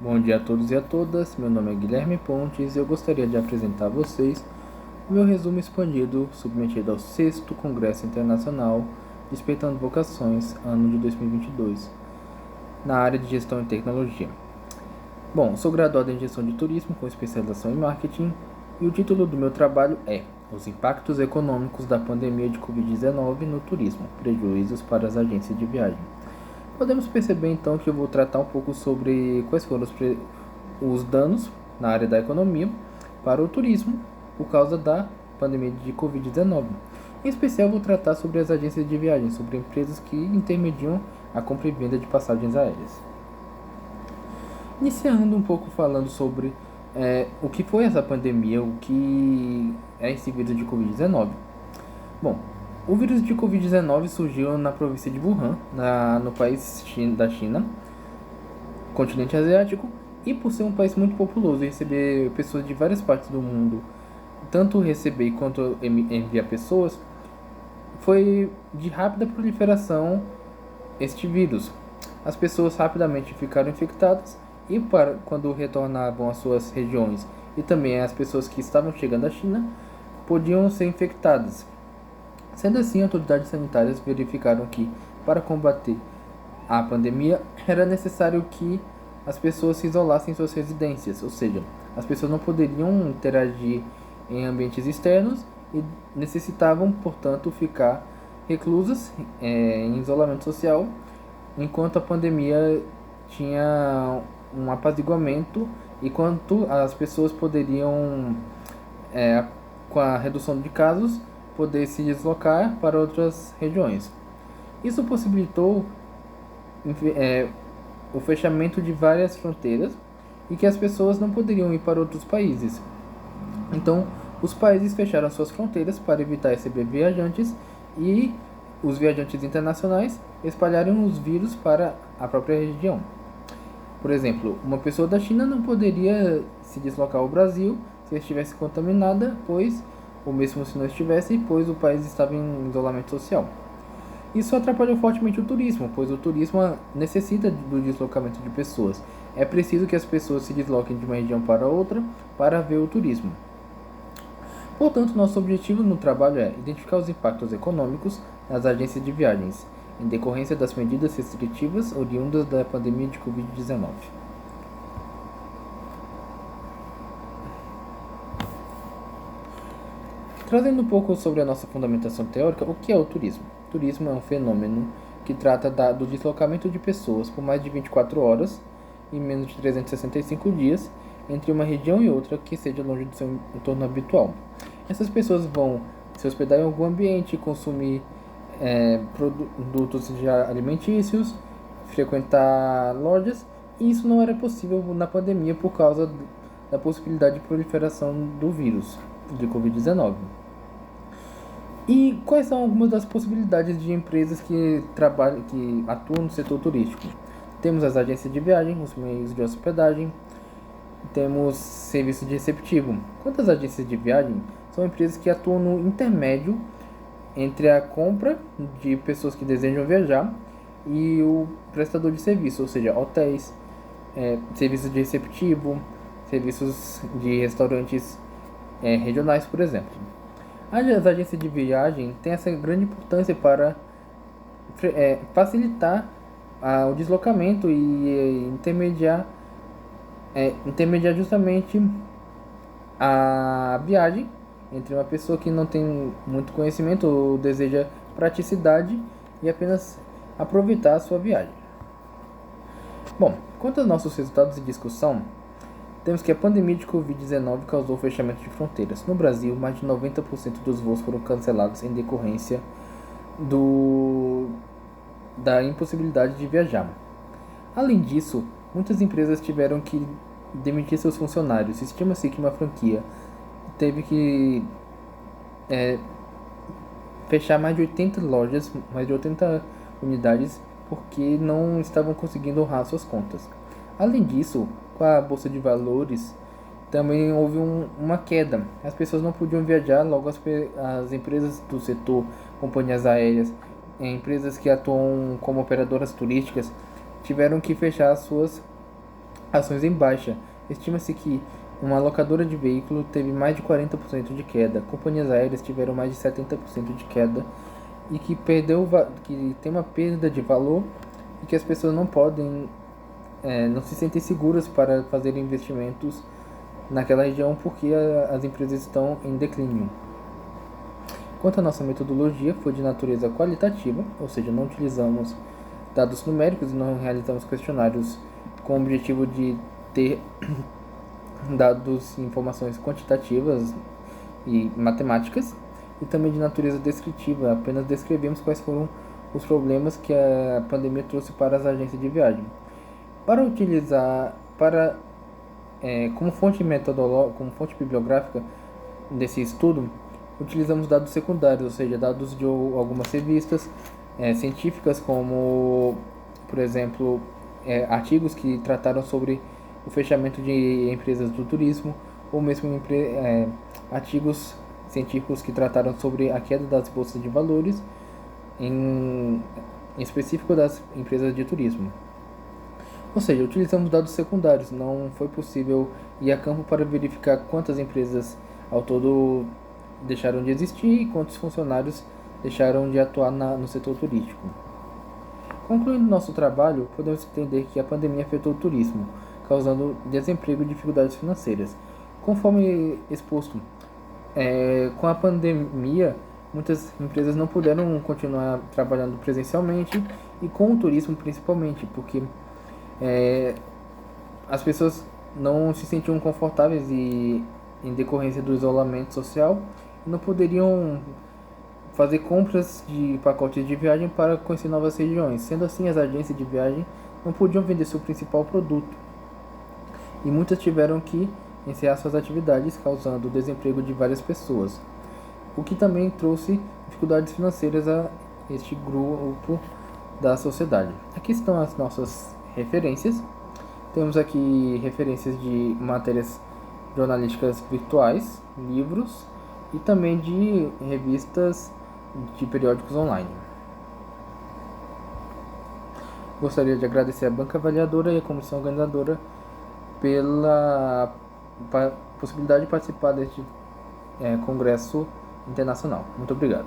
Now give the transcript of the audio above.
Bom dia a todos e a todas, meu nome é Guilherme Pontes e eu gostaria de apresentar a vocês o meu resumo expandido submetido ao 6º Congresso Internacional Despertando Vocações, ano de 2022, na área de Gestão e Tecnologia. Bom, sou graduado em Gestão de Turismo com especialização em Marketing e o título do meu trabalho é Os Impactos Econômicos da Pandemia de Covid-19 no Turismo, Prejuízos para as Agências de Viagem. Podemos perceber então que eu vou tratar um pouco sobre quais foram os danos na área da economia para o turismo por causa da pandemia de Covid-19. Em especial, vou tratar sobre as agências de viagem, sobre empresas que intermediam a compra e venda de passagens aéreas. Iniciando um pouco falando sobre o que foi essa pandemia, o que é esse vírus de Covid-19. Bom, o vírus de Covid-19 surgiu na província de Wuhan, no país da China, continente asiático, e por ser um país muito populoso e receber pessoas de várias partes do mundo, tanto receber quanto enviar pessoas, foi de rápida proliferação este vírus. As pessoas rapidamente ficaram infectadas e quando retornavam às suas regiões e também as pessoas que estavam chegando à China podiam ser infectadas. Sendo assim, autoridades sanitárias verificaram que, para combater a pandemia, era necessário que as pessoas se isolassem em suas residências, ou seja, as pessoas não poderiam interagir em ambientes externos e necessitavam, portanto, ficar reclusas em isolamento social, enquanto a pandemia tinha um apaziguamento e quanto as pessoas poderiam, com a redução de casos, poder se deslocar para outras regiões. Isso possibilitou o fechamento de várias fronteiras e que as pessoas não poderiam ir para outros países. Então, os países fecharam suas fronteiras para evitar receber viajantes e os viajantes internacionais espalharam os vírus para a própria região. Por exemplo, uma pessoa da China não poderia se deslocar ao Brasil se estivesse contaminada, ou mesmo se não estivesse, pois o país estava em isolamento social. Isso atrapalhou fortemente o turismo, pois o turismo necessita do deslocamento de pessoas. É preciso que as pessoas se desloquem de uma região para outra para ver o turismo. Portanto, nosso objetivo no trabalho é identificar os impactos econômicos nas agências de viagens, em decorrência das medidas restritivas oriundas da pandemia de Covid-19. Trazendo um pouco sobre a nossa fundamentação teórica, o que é o turismo? O turismo é um fenômeno que trata do deslocamento de pessoas por mais de 24 horas e menos de 365 dias entre uma região e outra que seja longe do seu entorno habitual. Essas pessoas vão se hospedar em algum ambiente, consumir produtos já alimentícios, frequentar lojas, e isso não era possível na pandemia por causa da possibilidade de proliferação do vírus de Covid-19. E quais são algumas das possibilidades de empresas que atuam no setor turístico? Temos as agências de viagem, os meios de hospedagem, temos serviço de receptivo. Quanto às agências de viagem, são empresas que atuam no intermédio entre a compra de pessoas que desejam viajar e o prestador de serviço, ou seja, hotéis, serviços de receptivo, serviços de restaurantes regionais, por exemplo. As agências de viagem têm essa grande importância para facilitar o deslocamento e intermediar justamente a viagem entre uma pessoa que não tem muito conhecimento ou deseja praticidade e apenas aproveitar a sua viagem. Bom, quanto aos nossos resultados de discussão, temos que a pandemia de Covid-19 causou fechamento de fronteiras. No Brasil, mais de 90% dos voos foram cancelados em decorrência da impossibilidade de viajar. Além disso, muitas empresas tiveram que demitir seus funcionários. Estima-se que uma franquia teve que fechar mais de 80 lojas, mais de 80 unidades, porque não estavam conseguindo honrar suas contas. Além disso, com a bolsa de valores, também houve uma queda. As pessoas não podiam viajar, logo as empresas do setor, companhias aéreas, empresas que atuam como operadoras turísticas, tiveram que fechar suas Ações em baixa. Estima-se que uma locadora de veículo teve mais de 40% de queda, companhias aéreas tiveram mais de 70% de queda e que tem uma perda de valor e que as pessoas não podem, não se sentem seguras para fazer investimentos naquela região porque as empresas estão em declínio. Quanto à nossa metodologia, foi de natureza qualitativa, ou seja, não utilizamos dados numéricos e não realizamos questionários com o objetivo de ter dados e informações quantitativas e matemáticas, e também de natureza descritiva, apenas descrevemos quais foram os problemas que a pandemia trouxe para as agências de viagem. Para utilizar, como fonte metodológica, como fonte bibliográfica desse estudo, utilizamos dados secundários, ou seja, dados de algumas revistas científicas, como, por exemplo, artigos que trataram sobre o fechamento de empresas do turismo, ou mesmo artigos científicos que trataram sobre a queda das bolsas de valores, em específico das empresas de turismo. Ou seja, utilizamos dados secundários, não foi possível ir a campo para verificar quantas empresas ao todo deixaram de existir e quantos funcionários deixaram de atuar no setor turístico. Concluindo nosso trabalho, podemos entender que a pandemia afetou o turismo, causando desemprego e dificuldades financeiras. Conforme exposto, com a pandemia, muitas empresas não puderam continuar trabalhando presencialmente e com o turismo principalmente, porque as pessoas não se sentiam confortáveis em decorrência do isolamento social e não poderiam fazer compras de pacotes de viagem para conhecer novas regiões. Sendo assim, as agências de viagem não podiam vender seu principal produto e muitas tiveram que encerrar suas atividades, causando o desemprego de várias pessoas, o que também trouxe dificuldades financeiras a este grupo da sociedade. Aqui estão as nossas referências. Temos aqui referências de matérias jornalísticas virtuais, livros e também de revistas de periódicos online. Gostaria de agradecer a banca avaliadora e a comissão organizadora pela possibilidade de participar deste congresso internacional. Muito obrigado.